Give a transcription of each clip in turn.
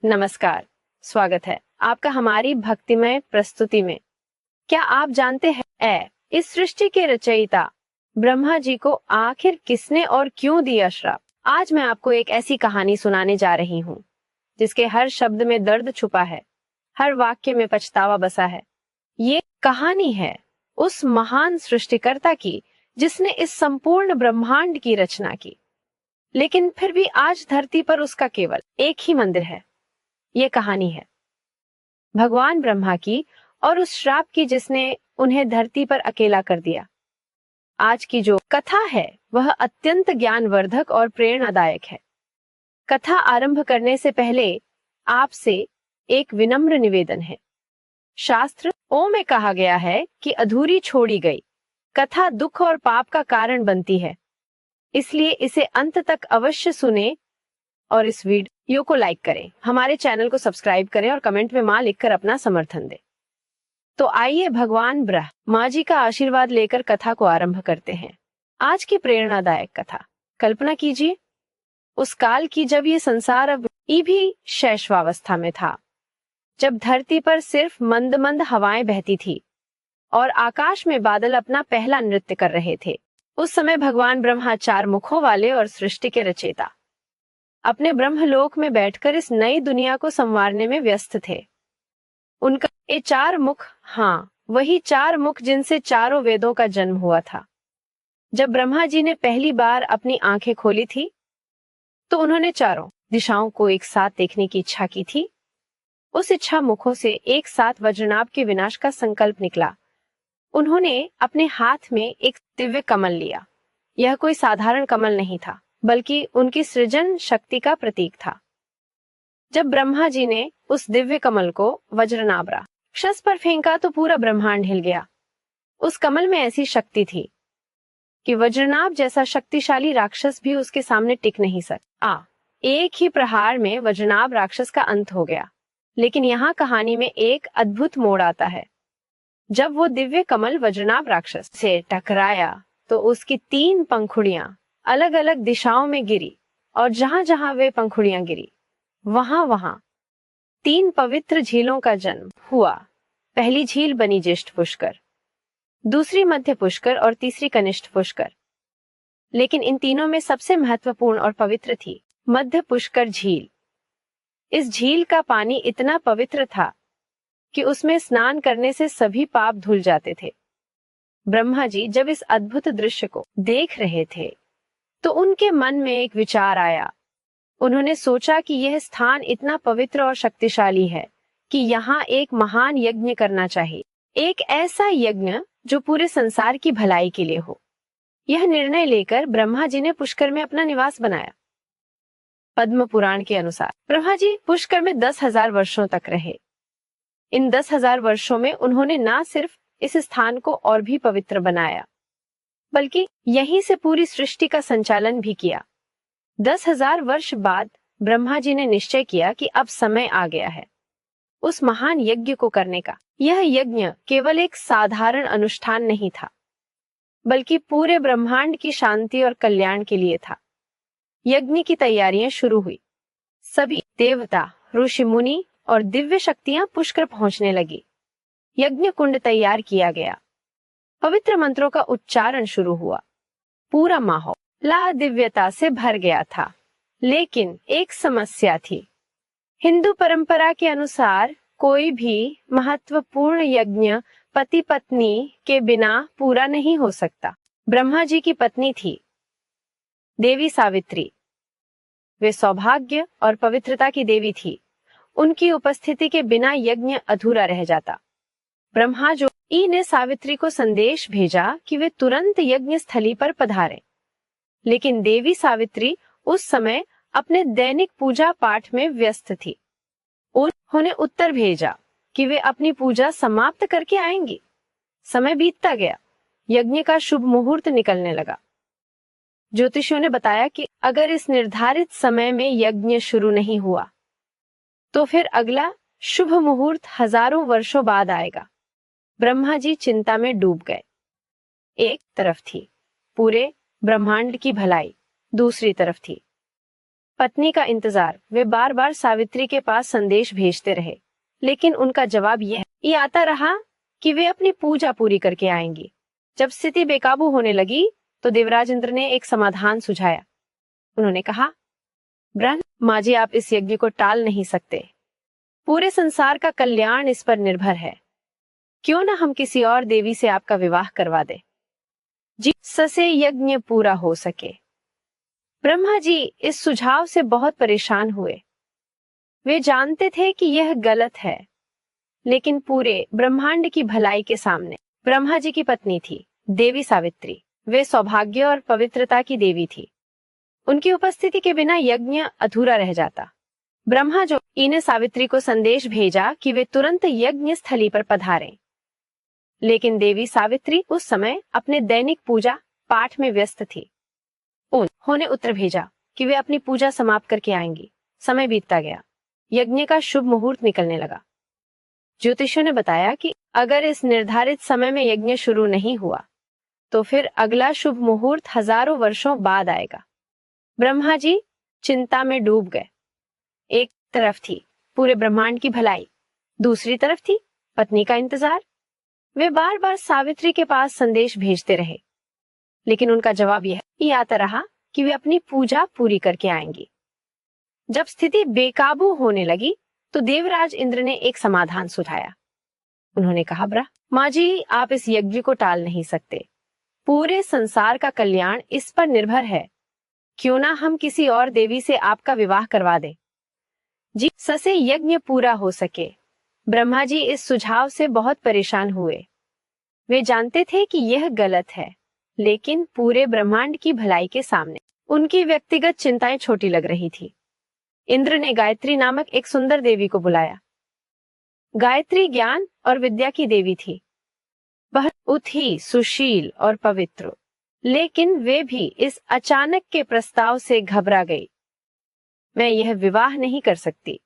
नमस्कार, स्वागत है आपका हमारी भक्तिमय प्रस्तुति में। क्या आप जानते हैं इस सृष्टि के रचयिता ब्रह्मा जी को आखिर किसने और क्यों दिया श्राप? आज मैं आपको एक ऐसी कहानी सुनाने जा रही हूँ जिसके हर शब्द में दर्द छुपा है, हर वाक्य में पछतावा बसा है। ये कहानी है उस महान सृष्टिकर्ता की जिसने इस संपूर्ण ब्रह्मांड की रचना की, लेकिन फिर भी आज धरती पर उसका केवल एक ही मंदिर है। ये कहानी है भगवान ब्रह्मा की और उस श्राप की जिसने उन्हें धरती पर अकेला कर दिया। आज की जो कथा है वह अत्यंत ज्ञानवर्धक और प्रेरणादायक है। कथा आरंभ करने से पहले आपसे एक विनम्र निवेदन है। शास्त्र ओ में कहा गया है कि अधूरी छोड़ी गई कथा दुख और पाप का कारण बनती है, इसलिए इसे अंत तक अवश्य सुने और इस वीडियो को लाइक करें, हमारे चैनल को सब्सक्राइब करें और कमेंट में मां लिखकर अपना समर्थन दें। तो आइए भगवान ब्रह्मा जी का आशीर्वाद लेकर कथा को आरंभ करते हैं। आज की प्रेरणादायक कथा। कल्पना कीजिए उस काल की जब ये संसार अभी भी शैशवावस्था में था, जब धरती पर सिर्फ मंद मंद हवाएं बहती थी और आकाश में बादल अपना पहला नृत्य कर रहे थे। उस समय भगवान ब्रह्मा चार मुखों वाले और सृष्टि के रचयिता अपने ब्रह्मलोक में बैठकर इस नई दुनिया को संवारने में व्यस्त थे। उनका ये चार मुख, हाँ वही चार मुख जिनसे चारों वेदों का जन्म हुआ था। जब ब्रह्मा जी ने पहली बार अपनी आंखें खोली थी तो उन्होंने चारों दिशाओं को एक साथ देखने की इच्छा की थी। उस इच्छा मुखों से एक साथ वज्रनाभ के विनाश का संकल्प निकला। उन्होंने अपने हाथ में एक दिव्य कमल लिया। यह कोई साधारण कमल नहीं था, बल्कि उनकी सृजन शक्ति का प्रतीक था। जब ब्रह्मा जी ने उस दिव्य कमल को वज्रनाभ राक्षस पर फेंका तो पूरा ब्रह्मांड हिल गया। उस कमल में ऐसी शक्ति थी कि वज्रनाभ जैसा शक्तिशाली राक्षस भी उसके सामने टिक नहीं सका। एक ही प्रहार में वज्रनाभ राक्षस का अंत हो गया। लेकिन यहाँ कहानी में एक अद्भुत मोड़ आता है। जब वो दिव्य कमल वज्रनाभ राक्षस से टकराया तो उसकी तीन पंखुड़ियां अलग अलग दिशाओं में गिरी, और जहां जहां वे पंखुड़ियां गिरी वहां वहां तीन पवित्र झीलों का जन्म हुआ। पहली झील बनी ज्येष्ठ पुष्कर, दूसरी मध्य पुष्कर और तीसरी कनिष्ठ पुष्कर। लेकिन इन तीनों में सबसे महत्वपूर्ण और पवित्र थी मध्य पुष्कर झील। इस झील का पानी इतना पवित्र था कि उसमें स्नान करने से सभी पाप धुल जाते थे। ब्रह्मा जी जब इस अद्भुत दृश्य को देख रहे थे तो उनके मन में एक विचार आया। उन्होंने सोचा कि यह स्थान इतना पवित्र और शक्तिशाली है कि यहाँ एक महान यज्ञ करना चाहिए, एक ऐसा यज्ञ जो पूरे संसार की भलाई के लिए हो। यह निर्णय लेकर ब्रह्मा जी ने पुष्कर में अपना निवास बनाया। पद्म पुराण के अनुसार ब्रह्मा जी पुष्कर में 10,000 वर्षों तक रहे। इन 10,000 वर्षों में उन्होंने न सिर्फ इस स्थान को और भी पवित्र बनाया, बल्कि यहीं से पूरी सृष्टि का संचालन भी किया। 10,000 वर्ष बाद ब्रह्मा जी ने निश्चय किया कि अब समय आ गया है उस महान यज्ञ को करने का। यह यज्ञ केवल एक साधारण अनुष्ठान नहीं था, बल्कि पूरे ब्रह्मांड की शांति और कल्याण के लिए था। यज्ञ की तैयारियां शुरू हुई। सभी देवता, ऋषि मुनि और दिव्य शक्तियां पुष्कर पहुंचने लगी। यज्ञ कुंड तैयार किया गया। पवित्र मंत्रों का उच्चारण शुरू हुआ। पूरा माहौल ला दिव्यता से भर गया था। लेकिन एक समस्या थी। हिंदू परंपरा के अनुसार कोई भी महत्वपूर्ण यज्ञ पति पत्नी के बिना पूरा नहीं हो सकता। ब्रह्मा जी की पत्नी थी देवी सावित्री। वे सौभाग्य और पवित्रता की देवी थी। उनकी उपस्थिति के बिना यज्ञ अधूरा रह जाता। ब्रह्मा जी ने सावित्री को संदेश भेजा कि वे तुरंत यज्ञ स्थली पर पधारें। लेकिन देवी सावित्री उस समय अपने दैनिक पूजा पाठ में व्यस्त थी। उन्होंने उत्तर भेजा कि वे अपनी पूजा समाप्त करके आएंगी। समय बीतता गया। यज्ञ का शुभ मुहूर्त निकलने लगा। ज्योतिषियों ने बताया कि अगर इस निर्धारित समय में यज्ञ शुरू नहीं हुआ तो फिर अगला शुभ मुहूर्त हजारों वर्षों बाद आएगा। ब्रह्मा जी चिंता में डूब गए। एक तरफ थी पूरे ब्रह्मांड की भलाई, दूसरी तरफ थी पत्नी का इंतजार। वे बार बार सावित्री के पास संदेश भेजते रहे, लेकिन उनका जवाब ये आता रहा कि वे अपनी पूजा पूरी करके आएंगी। जब स्थिति बेकाबू होने लगी तो देवराज इंद्र ने एक समाधान सुझाया। उन्होंने कहा, ब्रह्मा जी, आप इस यज्ञ को टाल नहीं सकते। पूरे संसार का कल्याण इस पर निर्भर है। क्यों ना हम किसी और देवी से आपका विवाह करवा दें, जिससे यज्ञ पूरा हो सके। ब्रह्मा जी इस सुझाव से बहुत परेशान हुए। वे जानते थे कि यह गलत है, लेकिन पूरे ब्रह्मांड की भलाई के सामने ब्रह्मा जी की पत्नी थी देवी सावित्री। वे सौभाग्य और पवित्रता की देवी थी। उनकी उपस्थिति के बिना यज्ञ अधूरा रह जाता। ब्रह्मा जी ने सावित्री को संदेश भेजा कि वे तुरंत यज्ञ स्थली पर पधारें, लेकिन देवी सावित्री उस समय अपने दैनिक पूजा पाठ में व्यस्त थी। उन्होंने उत्तर भेजा कि वे अपनी पूजा समाप्त करके आएंगी। समय बीतता गया। यज्ञ का शुभ मुहूर्त निकलने लगा। ज्योतिषियों ने बताया कि अगर इस निर्धारित समय में यज्ञ शुरू नहीं हुआ तो फिर अगला शुभ मुहूर्त हजारों वर्षों बाद आएगा। ब्रह्मा जी चिंता में डूब गए। एक तरफ थी पूरे ब्रह्मांड की भलाई, दूसरी तरफ थी पत्नी का इंतजार। वे बार बार सावित्री के पास संदेश भेजते रहे, लेकिन उनका जवाब यह आता रहा कि वे अपनी पूजा पूरी करके आएंगी। जब स्थिति बेकाबू होने लगी तो देवराज इंद्र ने एक समाधान सुझाया। उन्होंने कहा, ब्रह्मा जी, आप इस यज्ञ को टाल नहीं सकते। पूरे संसार का कल्याण इस पर निर्भर है। क्यों ना हम किसी और देवी से आपका विवाह करवा दें, जिससे यज्ञ पूरा हो सके। ब्रह्मा जी इस सुझाव से बहुत परेशान हुए। वे जानते थे कि यह गलत है, लेकिन पूरे ब्रह्मांड की भलाई के सामने उनकी व्यक्तिगत चिंताएं छोटी लग रही थी। इंद्र ने गायत्री नामक एक सुंदर देवी को बुलाया। गायत्री ज्ञान और विद्या की देवी थी। वह उथी, सुशील और पवित्र, लेकिन वे भी इस अचानक के प्रस्ताव से घबरा गई। मैं यह विवाह नहीं कर सकती,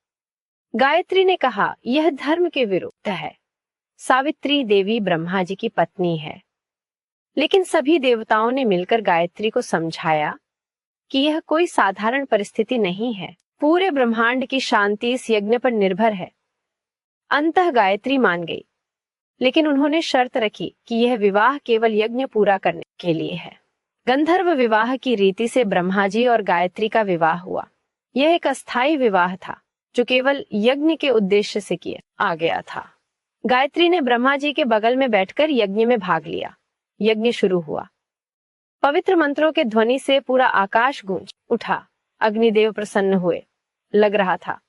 गायत्री ने कहा। यह धर्म के विरुद्ध है। सावित्री देवी ब्रह्मा जी की पत्नी है। लेकिन सभी देवताओं ने मिलकर गायत्री को समझाया कि यह कोई साधारण परिस्थिति नहीं है। पूरे ब्रह्मांड की शांति इस यज्ञ पर निर्भर है। अंततः गायत्री मान गई, लेकिन उन्होंने शर्त रखी कि यह विवाह केवल यज्ञ पूरा करने के लिए है। गंधर्व विवाह की रीति से ब्रह्मा जी और गायत्री का विवाह हुआ। यह एक अस्थायी विवाह था जो केवल यज्ञ के उद्देश्य से किया गया था। गायत्री ने ब्रह्मा जी के बगल में बैठकर यज्ञ में भाग लिया। यज्ञ शुरू हुआ। पवित्र मंत्रों के ध्वनि से पूरा आकाश गूंज उठा। अग्निदेव प्रसन्न हुए। लग रहा था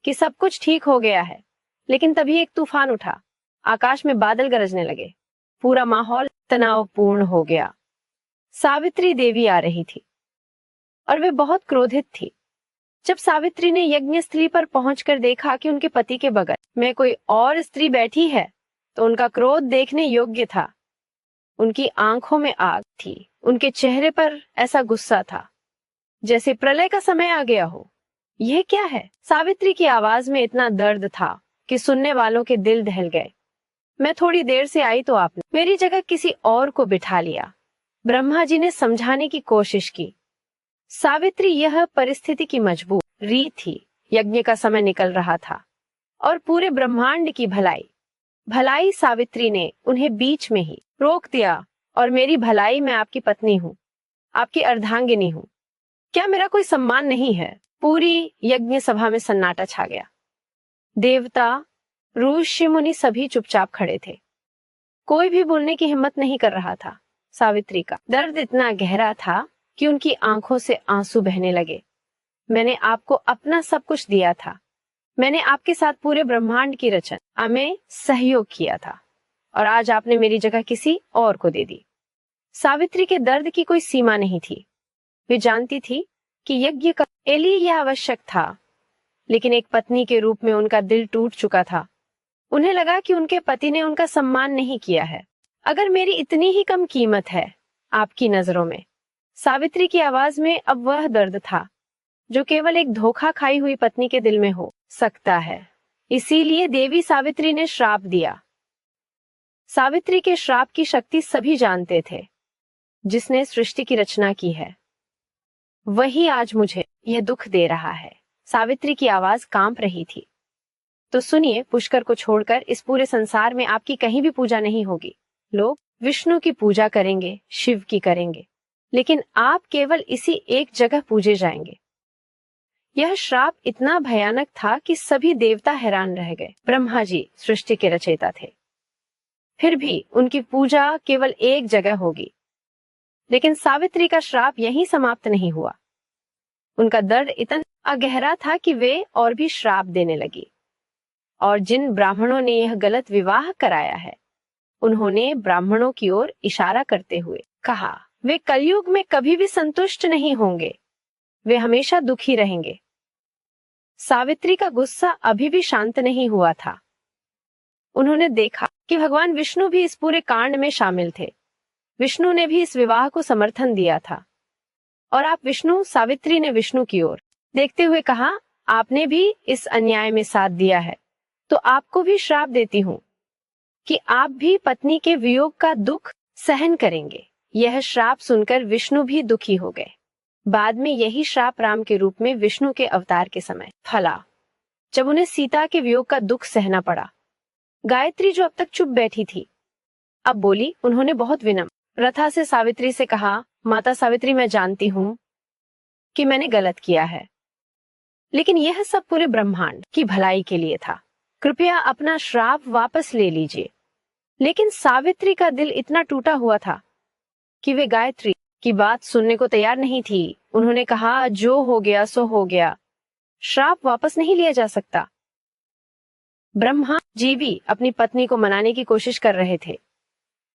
कि सब कुछ ठीक हो गया है, लेकिन तभी एक तूफान उठा। आकाश में बादल गरजने लगे। पूरा माहौल तनावपूर्ण हो गया। सावित्री देवी आ रही थी और वे बहुत क्रोधित थी। जब सावित्री ने यज्ञ स्थली पर पहुंचकर देखा कि उनके पति के बगल में कोई और स्त्री बैठी है, तो उनका क्रोध देखने योग्य था। उनकी आंखों में आग थी। उनके चेहरे पर ऐसा गुस्सा था जैसे प्रलय का समय आ गया हो। यह क्या है? सावित्री की आवाज में इतना दर्द था कि सुनने वालों के दिल दहल गए। मैं थोड़ी देर से आई तो आपने मेरी जगह किसी और को बिठा लिया। ब्रह्मा जी ने समझाने की कोशिश की। सावित्री यह परिस्थिति की मजबूरी थी। यज्ञ का समय निकल रहा था और पूरे ब्रह्मांड की भलाई सावित्री ने उन्हें बीच में ही रोक दिया। और मेरी भलाई, मैं आपकी पत्नी हूँ, आपकी अर्धांगिनी हूँ। क्या मेरा कोई सम्मान नहीं है? पूरी यज्ञ सभा में सन्नाटा छा गया। देवता, ऋषि मुनि सभी चुपचाप खड़े थे। कोई भी बोलने की हिम्मत नहीं कर रहा था। सावित्री का दर्द इतना गहरा था कि उनकी आंखों से आंसू बहने लगे। मैंने आपको अपना सब कुछ दिया था। मैंने आपके साथ पूरे ब्रह्मांड की रचना में सहयोग किया था, और आज आपने मेरी जगह किसी और को दे दी। सावित्री के दर्द की कोई सीमा नहीं थी। वे जानती थी कि यज्ञ का लिए यह आवश्यक था, लेकिन एक पत्नी के रूप में उनका दिल टूट चुका था। उन्हें लगा कि उनके पति ने उनका सम्मान नहीं किया है। अगर मेरी इतनी ही कम कीमत है आपकी नजरों में? सावित्री की आवाज में अब वह दर्द था जो केवल एक धोखा खाई हुई पत्नी के दिल में हो सकता है। इसीलिए देवी सावित्री ने श्राप दिया। सावित्री के श्राप की शक्ति सभी जानते थे। जिसने सृष्टि की रचना की है, वही आज मुझे यह दुख दे रहा है। सावित्री की आवाज कांप रही थी। तो सुनिए, पुष्कर को छोड़कर इस पूरे संसार में आपकी कहीं भी पूजा नहीं होगी। लोग विष्णु की पूजा करेंगे, शिव की करेंगे, लेकिन आप केवल इसी एक जगह पूजे जाएंगे। यह श्राप इतना भयानक था कि सभी देवता हैरान रह गए। ब्रह्मा जी सृष्टि के रचयिता थे, फिर भी उनकी पूजा केवल एक जगह होगी। लेकिन सावित्री का श्राप यहीं समाप्त नहीं हुआ। उनका दर्द इतना गहरा था कि वे और भी श्राप देने लगी। और जिन ब्राह्मणों ने यह गलत विवाह कराया है, उन्होंने ब्राह्मणों की ओर इशारा करते हुए कहा, वे कलयुग में कभी भी संतुष्ट नहीं होंगे, वे हमेशा दुखी रहेंगे। सावित्री का गुस्सा अभी भी शांत नहीं हुआ था। उन्होंने देखा कि भगवान विष्णु भी इस पूरे कांड में शामिल थे। विष्णु ने भी इस विवाह को समर्थन दिया था। और आप विष्णु, सावित्री ने विष्णु की ओर देखते हुए कहा, आपने भी इस अन्याय में साथ दिया है, तो आपको भी श्राप देती हूं कि आप भी पत्नी के वियोग का दुख सहन करेंगे। यह श्राप सुनकर विष्णु भी दुखी हो गए। बाद में यही श्राप राम के रूप में विष्णु के अवतार के समय फला, जब उन्हें सीता के वियोग का दुख सहना पड़ा। गायत्री जो अब तक चुप बैठी थी, अब बोली। उन्होंने बहुत विनम्रता से सावित्री से कहा, माता सावित्री, मैं जानती हूं कि मैंने गलत किया है, लेकिन यह सब पूरे ब्रह्मांड की भलाई के लिए था। कृपया अपना श्राप वापस ले लीजिए। लेकिन सावित्री का दिल इतना टूटा हुआ था कि वे गायत्री की बात सुनने को तैयार नहीं थी। उन्होंने कहा, जो हो गया सो हो गया, श्राप वापस नहीं लिया जा सकता। ब्रह्मा जी भी अपनी पत्नी को मनाने की कोशिश कर रहे थे।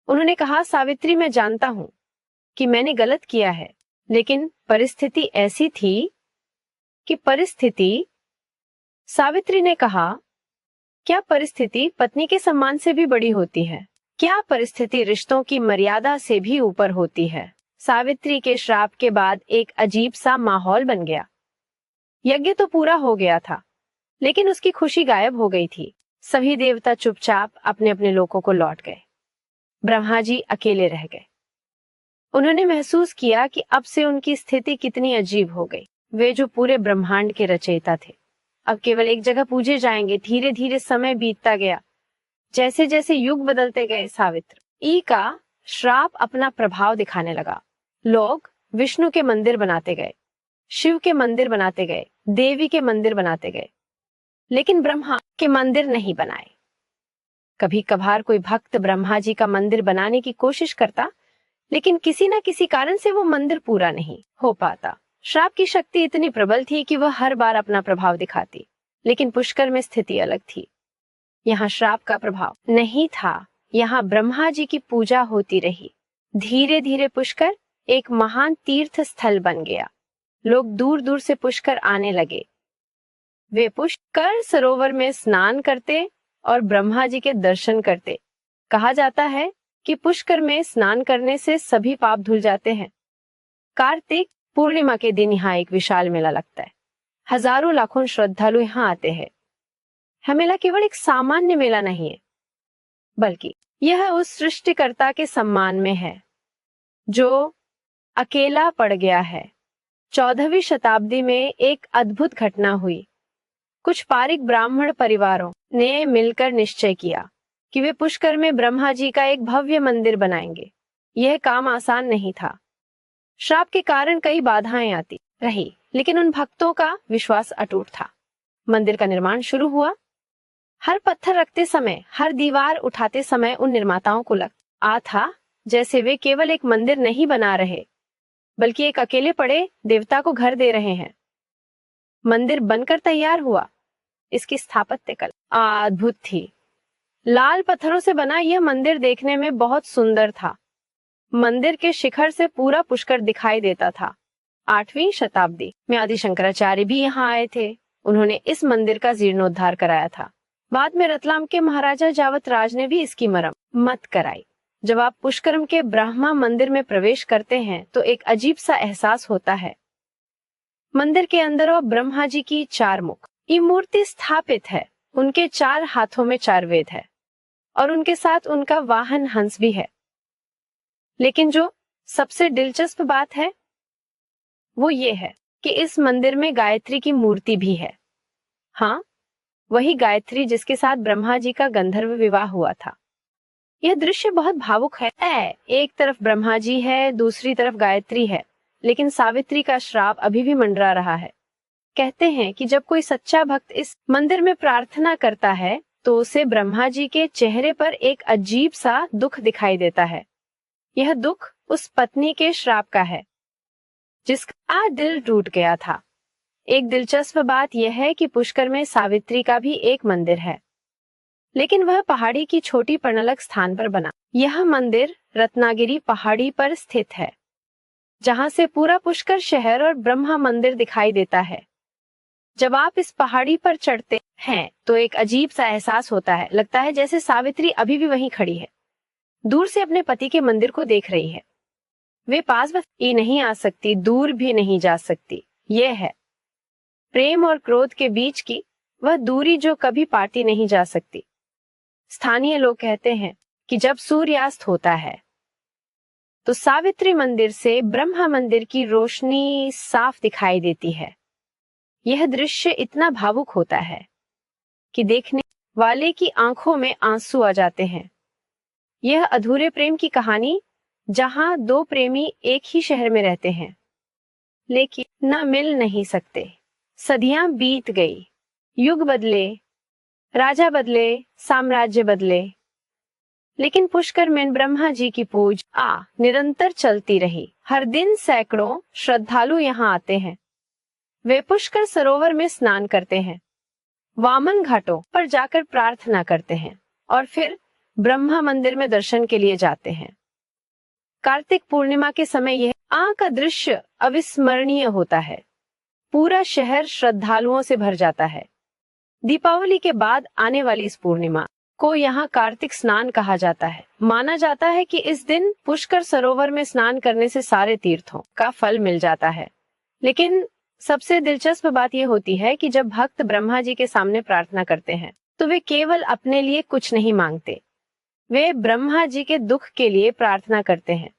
उन्होंने कहा, सावित्री, मैं जानता हूं कि मैंने गलत किया है, लेकिन परिस्थिति ऐसी थी सावित्री ने कहा, क्या परिस्थिति पत्नी के सम्मान से भी बड़ी होती है? क्या परिस्थिति रिश्तों की मर्यादा से भी ऊपर होती है? सावित्री के श्राप के बाद एक अजीब सा माहौल बन गया। यज्ञ तो पूरा हो गया था, लेकिन उसकी खुशी गायब हो गई थी। सभी देवता चुपचाप अपने अपने लोकों को लौट गए। ब्रह्मा जी अकेले रह गए। उन्होंने महसूस किया कि अब से उनकी स्थिति कितनी अजीब हो गई। वे जो पूरे ब्रह्मांड के रचयिता थे, अब केवल एक जगह पूजे जाएंगे। धीरे धीरे समय बीतता गया। जैसे जैसे युग बदलते गए, सावित्री का श्राप अपना प्रभाव दिखाने लगा। लोग विष्णु के मंदिर बनाते गए, शिव के मंदिर बनाते गए, देवी के मंदिर बनाते गए, लेकिन ब्रह्मा के मंदिर नहीं बनाए। कभी कभार कोई भक्त ब्रह्मा जी का मंदिर बनाने की कोशिश करता, लेकिन किसी न किसी कारण से वो मंदिर पूरा नहीं हो पाता। श्राप की शक्ति इतनी प्रबल थी कि वह हर बार अपना प्रभाव दिखाती। लेकिन पुष्कर में स्थिति अलग थी। यहाँ श्राप का प्रभाव नहीं था, यहाँ ब्रह्मा जी की पूजा होती रही। धीरे धीरे पुष्कर एक महान तीर्थ स्थल बन गया। लोग दूर दूर से पुष्कर आने लगे। वे पुष्कर सरोवर में स्नान करते और ब्रह्मा जी के दर्शन करते। कहा जाता है कि पुष्कर में स्नान करने से सभी पाप धुल जाते हैं। कार्तिक पूर्णिमा के दिन यहाँ एक विशाल मेला लगता है। हजारों लाखों श्रद्धालु यहाँ आते हैं। यह मेला केवल एक सामान्य मेला नहीं है, बल्कि यह उस सृष्टिकर्ता के सम्मान में है जो अकेला पड़ गया है। 14वीं शताब्दी में एक अद्भुत घटना हुई। कुछ पारिक ब्राह्मण परिवारों ने मिलकर निश्चय किया कि वे पुष्कर में ब्रह्मा जी का एक भव्य मंदिर बनाएंगे। यह काम आसान नहीं था। श्राप के कारण कई बाधाएं आती रही, लेकिन उन भक्तों का विश्वास अटूट था। मंदिर का निर्माण शुरू हुआ। हर पत्थर रखते समय, हर दीवार उठाते समय उन निर्माताओं को लगा था जैसे वे केवल एक मंदिर नहीं बना रहे, बल्कि एक अकेले पड़े देवता को घर दे रहे हैं। मंदिर बनकर तैयार हुआ। इसकी स्थापत्य कला अद्भुत थी। लाल पत्थरों से बना यह मंदिर देखने में बहुत सुंदर था। मंदिर के शिखर से पूरा पुष्कर दिखाई देता था। 8वीं शताब्दी में आदि शंकराचार्य भी यहाँ आए थे। उन्होंने इस मंदिर का जीर्णोद्धार कराया था। बाद में रतलाम के महाराजा जावत राज ने भी इसकी मरम्मत कराई। जब आप पुष्करम के ब्रह्मा मंदिर में प्रवेश करते हैं तो एक अजीब सा एहसास होता है। मंदिर के अंदर और ब्रह्मा जी की 4 मुख ये मूर्ति स्थापित है। उनके 4 हाथों में 4 वेद है और उनके साथ उनका वाहन हंस भी है। लेकिन जो सबसे दिलचस्प बात है वो ये है कि इस मंदिर में गायत्री की मूर्ति भी है। हाँ, वही गायत्री जिसके साथ ब्रह्मा जी का गंधर्व विवाह हुआ था। यह दृश्य बहुत भावुक है। एक तरफ ब्रह्मा जी है, दूसरी तरफ गायत्री है, लेकिन सावित्री का श्राप अभी भी मंडरा रहा है। कहते हैं कि जब कोई सच्चा भक्त इस मंदिर में प्रार्थना करता है तो उसे ब्रह्मा जी के चेहरे पर एक अजीब सा दुख दिखाई देता है। यह दुख उस पत्नी के श्राप का है जिसका आज दिल टूट गया था। एक दिलचस्प बात यह है कि पुष्कर में सावित्री का भी एक मंदिर है, लेकिन वह पहाड़ी की छोटी पर्णलक स्थान पर बना। यह मंदिर रत्नागिरी पहाड़ी पर स्थित है, जहां से पूरा पुष्कर शहर और ब्रह्मा मंदिर दिखाई देता है। जब आप इस पहाड़ी पर चढ़ते हैं तो एक अजीब सा एहसास होता है। लगता है जैसे सावित्री अभी भी वहीं खड़ी है, दूर से अपने पति के मंदिर को देख रही है। वे पास बस ही नहीं आ सकती, दूर भी नहीं जा सकती। यह है प्रेम और क्रोध के बीच की वह दूरी जो कभी पाटी नहीं जा सकती। स्थानीय लोग कहते हैं कि जब सूर्यास्त होता है तो सावित्री मंदिर से ब्रह्मा मंदिर की रोशनी साफ दिखाई देती है। यह दृश्य इतना भावुक होता है कि देखने वाले की आंखों में आंसू आ जाते हैं। यह अधूरे प्रेम की कहानी, जहां दो प्रेमी एक ही शहर में रहते हैं लेकिन न मिल नहीं सकते। सदियां बीत गई, युग बदले, राजा बदले, साम्राज्य बदले, लेकिन पुष्कर में ब्रह्मा जी की पूजा निरंतर चलती रही। हर दिन सैकड़ों श्रद्धालु यहाँ आते हैं। वे पुष्कर सरोवर में स्नान करते हैं, वामन घाटों पर जाकर प्रार्थना करते हैं और फिर ब्रह्मा मंदिर में दर्शन के लिए जाते हैं। कार्तिक पूर्णिमा के समय यह का दृश्य अविस्मरणीय होता है। पूरा शहर श्रद्धालुओं से भर जाता है। दीपावली के बाद आने वाली इस पूर्णिमा को यहाँ कार्तिक स्नान कहा जाता है। माना जाता है कि इस दिन पुष्कर सरोवर में स्नान करने से सारे तीर्थों का फल मिल जाता है। लेकिन सबसे दिलचस्प बात यह होती है कि जब भक्त ब्रह्मा जी के सामने प्रार्थना करते हैं तो वे केवल अपने लिए कुछ नहीं मांगते, वे ब्रह्मा जी के दुख के लिए प्रार्थना करते हैं।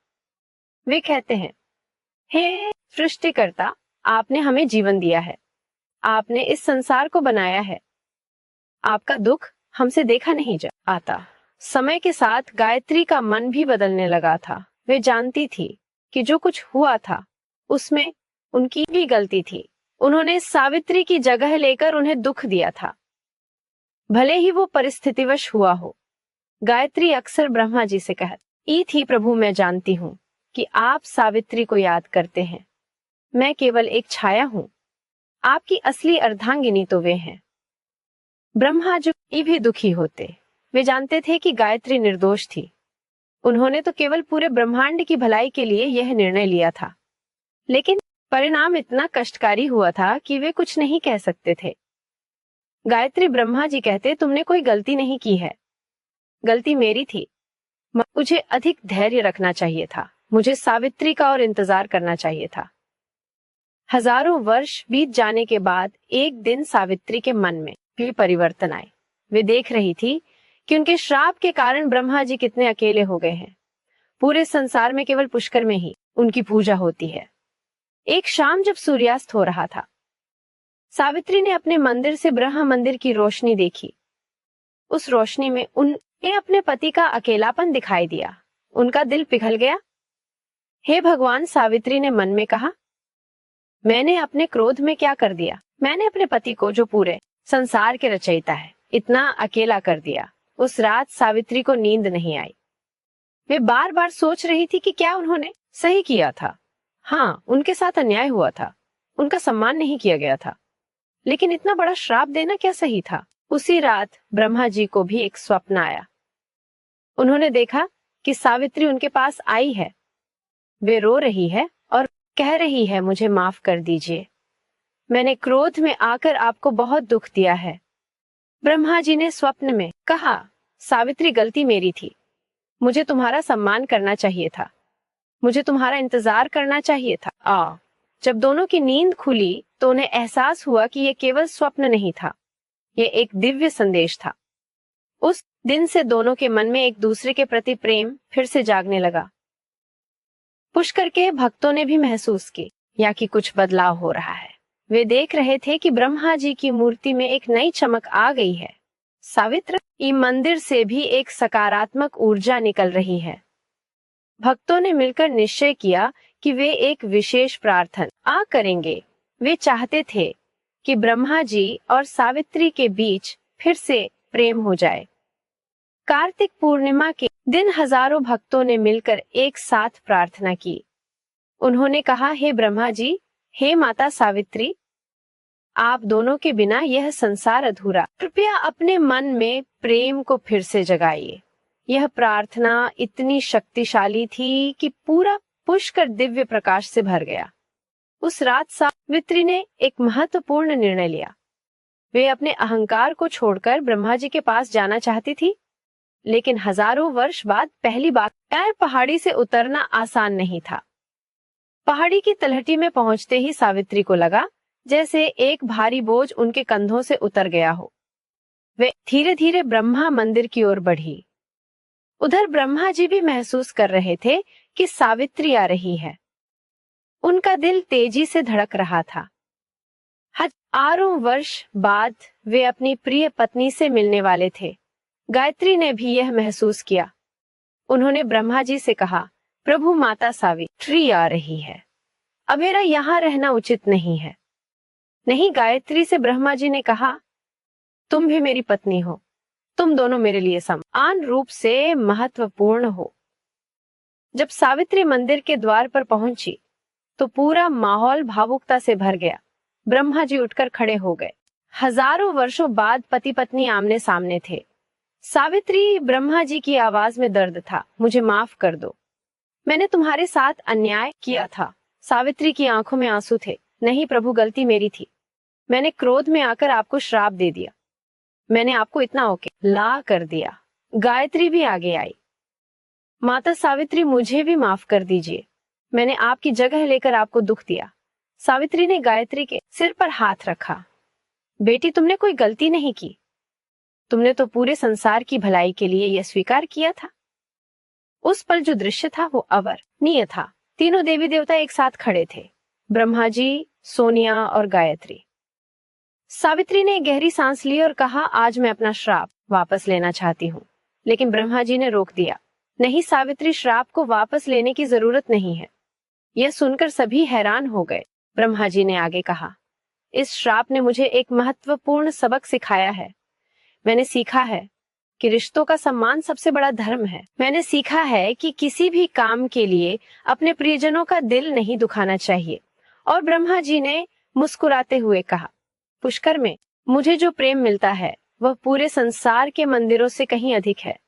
वे कहते हैं, हे सृष्टिकर्ता, आपने हमें जीवन दिया है, आपने इस संसार को बनाया है, आपका दुख हमसे देखा नहीं आता। समय के साथ गायत्री का मन भी बदलने लगा था। वे जानती थी कि जो कुछ हुआ था उसमें उनकी भी गलती थी। उन्होंने सावित्री की जगह लेकर उन्हें दुख दिया था, भले ही वो परिस्थितिवश हुआ हो। गायत्री अक्सर ब्रह्मा जी से कहती थी, प्रभु मैं जानती हूँ कि आप सावित्री को याद करते हैं, मैं केवल एक छाया हूँ, आपकी असली अर्धांगिनी तो वे हैं। ब्रह्मा जी भी दुखी होते। वे जानते थे कि गायत्री निर्दोष थी। उन्होंने तो केवल पूरे ब्रह्मांड की भलाई के लिए यह निर्णय लिया था, लेकिन परिणाम इतना कष्टकारी हुआ था कि वे कुछ नहीं कह सकते थे। गायत्री ब्रह्मा जी कहते, तुमने कोई गलती नहीं की है, गलती मेरी थी। मुझे अधिक धैर्य रखना चाहिए था, मुझे सावित्री का और इंतजार करना चाहिए था। हजारों वर्ष बीत जाने के बाद एक दिन सावित्री के मन में भी परिवर्तन आए। वे देख रही थी कि उनके श्राप के कारण ब्रह्मा जी कितने अकेले हो गए हैं। पूरे संसार में केवल पुष्कर में ही उनकी पूजा होती है। एक शाम जब सूर्यास्त हो रहा था, सावित्री ने अपने मंदिर से ब्रह्मा मंदिर की रोशनी देखी। उस रोशनी में उन्हें अपने पति का अकेलापन दिखाई दिया। उनका दिल पिघल गया। हे भगवान, सावित्री ने मन में कहा, मैंने अपने क्रोध में क्या कर दिया? मैंने अपने पति को, जो पूरे संसार के रचयिता है, इतना अकेला कर दिया। उस रात सावित्री को नींद नहीं आई। वे बार बार सोच रही थी कि क्या उन्होंने सही किया था। हाँ, उनके साथ अन्याय हुआ था, उनका सम्मान नहीं किया गया था, लेकिन इतना बड़ा श्राप देना क्या सही था? उसी रात ब्रह्मा जी को भी एक स्वप्न आया। उन्होंने देखा कि सावित्री उनके पास आई है। वे रो रही है और कह रही है, मुझे माफ कर दीजिए, मैंने क्रोध में आकर आपको बहुत दुख दिया है। ब्रह्मा जी ने स्वप्न में कहा, सावित्री, गलती मेरी थी, मुझे तुम्हारा सम्मान करना चाहिए था, मुझे तुम्हारा इंतजार करना चाहिए था। जब दोनों की नींद खुली तो उन्हें एहसास हुआ कि यह केवल स्वप्न नहीं था, यह एक दिव्य संदेश था। उस दिन से दोनों के मन में एक दूसरे के प्रति प्रेम फिर से जागने लगा। पुष्कर के भक्तों ने भी महसूस की या कि कुछ बदलाव हो रहा है। वे देख रहे थे कि ब्रह्मा जी की मूर्ति में एक नई चमक आ गई है। सावित्री मंदिर से भी एक सकारात्मक ऊर्जा निकल रही है। भक्तों ने मिलकर निश्चय किया कि वे एक विशेष प्रार्थना करेंगे। वे चाहते थे कि ब्रह्मा जी और सावित्री के बीच फिर से प्रेम हो जाए। कार्तिक पूर्णिमा के दिन हजारों भक्तों ने मिलकर एक साथ प्रार्थना की। उन्होंने कहा, हे ब्रह्मा जी, हे माता सावित्री, आप दोनों के बिना यह संसार अधूरा। कृपया अपने मन में प्रेम को फिर से जगाइए। यह प्रार्थना इतनी शक्तिशाली थी कि पूरा पुष्कर दिव्य प्रकाश से भर गया। उस रात सावित्री ने एक महत्वपूर्ण निर्णय लिया। वे अपने अहंकार को छोड़कर ब्रह्मा जी के पास जाना चाहती थी, लेकिन हजारों वर्ष बाद पहली बार पहाड़ी से उतरना आसान नहीं था। पहाड़ी की तलहटी में पहुंचते ही सावित्री को लगा जैसे एक भारी बोझ उनके कंधों से उतर गया हो। वे धीरे धीरे ब्रह्मा मंदिर की ओर बढ़ी। उधर ब्रह्मा जी भी महसूस कर रहे थे कि सावित्री आ रही है। उनका दिल तेजी से धड़क रहा था। हजारों वर्ष बाद वे अपनी प्रिय पत्नी से मिलने वाले थे। गायत्री ने भी यह महसूस किया। उन्होंने ब्रह्मा जी से कहा, प्रभु, माता सावित्री आ रही है। अब मेरा यहाँ रहना उचित नहीं है। नहीं, गायत्री से ब्रह्मा जी ने कहा, तुम भी मेरी पत्नी हो। तुम दोनों मेरे लिए समान रूप से महत्वपूर्ण हो। जब सावित्री मंदिर के द्वार पर पहुंची तो पूरा माहौल भावुकता से भर गया। ब्रह्मा जी उठकर खड़े हो गए। हजारों वर्षों बाद पति पत्नी आमने सामने थे। सावित्री, ब्रह्मा जी की आवाज में दर्द था, मुझे माफ कर दो। मैंने तुम्हारे साथ अन्याय किया था। सावित्री की आंखों में आंसू थे। नहीं प्रभु, गलती मेरी थी। मैंने क्रोध में आकर आपको श्राप दे दिया। मैंने आपको इतना अकेला कर दिया। गायत्री भी आगे आई। माता सावित्री, मुझे भी माफ कर दीजिए। मैंने आपकी जगह लेकर आपको दुख दिया। सावित्री ने गायत्री के सिर पर हाथ रखा। बेटी, तुमने कोई गलती नहीं की। तुमने तो पूरे संसार की भलाई के लिए यह स्वीकार किया था। उस पल जो दृश्य था वो अवर्णनीय था। तीनों देवी देवता एक साथ खड़े थे, ब्रह्मा जी, सोनिया और गायत्री। सावित्री ने गहरी सांस ली और कहा, आज मैं अपना श्राप वापस लेना चाहती हूँ। लेकिन ब्रह्मा जी ने रोक दिया। नहीं सावित्री, श्राप को वापस लेने की जरूरत नहीं है। यह सुनकर सभी हैरान हो गए। ब्रह्मा जी ने आगे कहा, इस श्राप ने मुझे एक महत्वपूर्ण सबक सिखाया है। मैंने सीखा है कि रिश्तों का सम्मान सबसे बड़ा धर्म है। मैंने सीखा है कि किसी भी काम के लिए अपने प्रियजनों का दिल नहीं दुखाना चाहिए। और ब्रह्मा जी ने मुस्कुराते हुए कहा, पुष्कर में मुझे जो प्रेम मिलता है वह पूरे संसार के मंदिरों से कहीं अधिक है।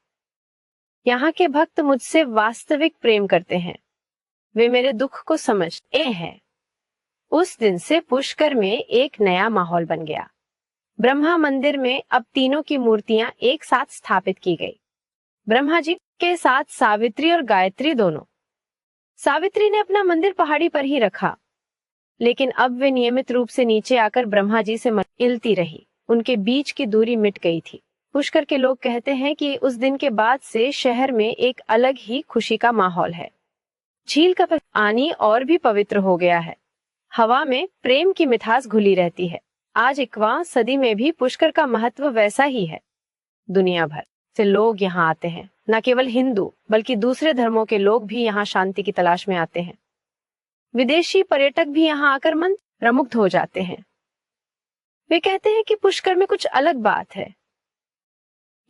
यहाँ के भक्त मुझसे वास्तविक प्रेम करते हैं। वे मेरे दुख को समझते हैं। उस दिन से पुष्कर में एक नया माहौल बन गया। ब्रह्मा मंदिर में अब तीनों की मूर्तियां एक साथ स्थापित की गई। ब्रह्मा जी के साथ सावित्री और गायत्री दोनों। सावित्री ने अपना मंदिर पहाड़ी पर ही रखा, लेकिन अब वे नियमित रूप से नीचे आकर ब्रह्मा जी से मिलती रही। उनके बीच की दूरी मिट गई थी। पुष्कर के लोग कहते हैं कि उस दिन के बाद से शहर में एक अलग ही खुशी का माहौल है। झील का पानी और भी पवित्र हो गया है। हवा में प्रेम की मिठास घुली रहती है। आज 21वीं सदी में भी पुष्कर का महत्व वैसा ही है। दुनिया भर से लोग यहाँ आते हैं। न केवल हिंदू बल्कि दूसरे धर्मों के लोग भी यहाँ शांति की तलाश में आते हैं। विदेशी पर्यटक भी यहाँ आकर मंत्रमुग्ध हो जाते हैं। वे कहते हैं कि पुष्कर में कुछ अलग बात है।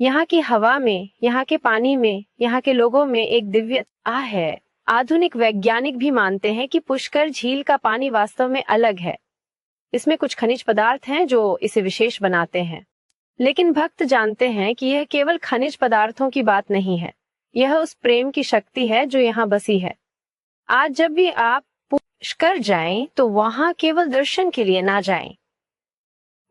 यहाँ की हवा में, यहाँ के पानी में, यहाँ के लोगों में एक दिव्यता है। आधुनिक वैज्ञानिक भी मानते हैं कि पुष्कर झील का पानी वास्तव में अलग है। इसमें कुछ खनिज पदार्थ हैं जो इसे विशेष बनाते हैं। लेकिन भक्त जानते हैं कि यह केवल खनिज पदार्थों की बात नहीं है। यह उस प्रेम की शक्ति है जो यहाँ बसी है। आज जब भी आप पुष्कर जाएं तो वहां केवल दर्शन के लिए ना जाएं।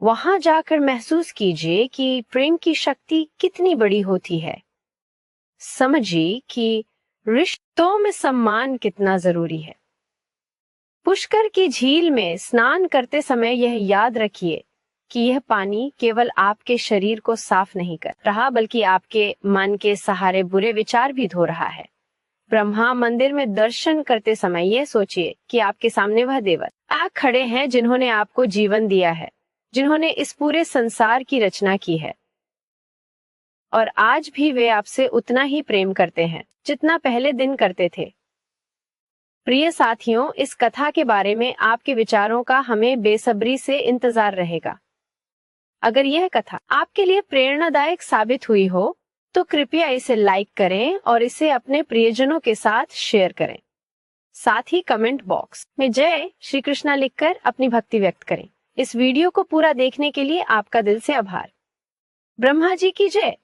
वहां जाकर महसूस कीजिए कि प्रेम की शक्ति कितनी बड़ी होती है। समझिए कि रिश्तों में सम्मान कितना जरूरी है। पुष्कर की झील में स्नान करते समय यह याद रखिए कि यह पानी केवल आपके शरीर को साफ नहीं कर रहा, बल्कि आपके मन के सहारे बुरे विचार भी धो रहा है। ब्रह्मा मंदिर में दर्शन करते समय ये सोचिए कि आपके सामने वह देवता खड़े हैं जिन्होंने आपको जीवन दिया है, जिन्होंने इस पूरे संसार की रचना की है, और आज भी वे आपसे उतना ही प्रेम करते हैं जितना पहले दिन करते थे। प्रिय साथियों, इस कथा के बारे में आपके विचारों का हमें बेसब्री से इंतजार रहेगा। अगर यह कथा आपके लिए प्रेरणादायक साबित हुई हो तो कृपया इसे लाइक करें और इसे अपने प्रियजनों के साथ शेयर करें। साथ ही कमेंट बॉक्स में जय श्री कृष्णा लिखकर अपनी भक्ति व्यक्त करें। इस वीडियो को पूरा देखने के लिए आपका दिल से आभार। ब्रह्मा जी की जय।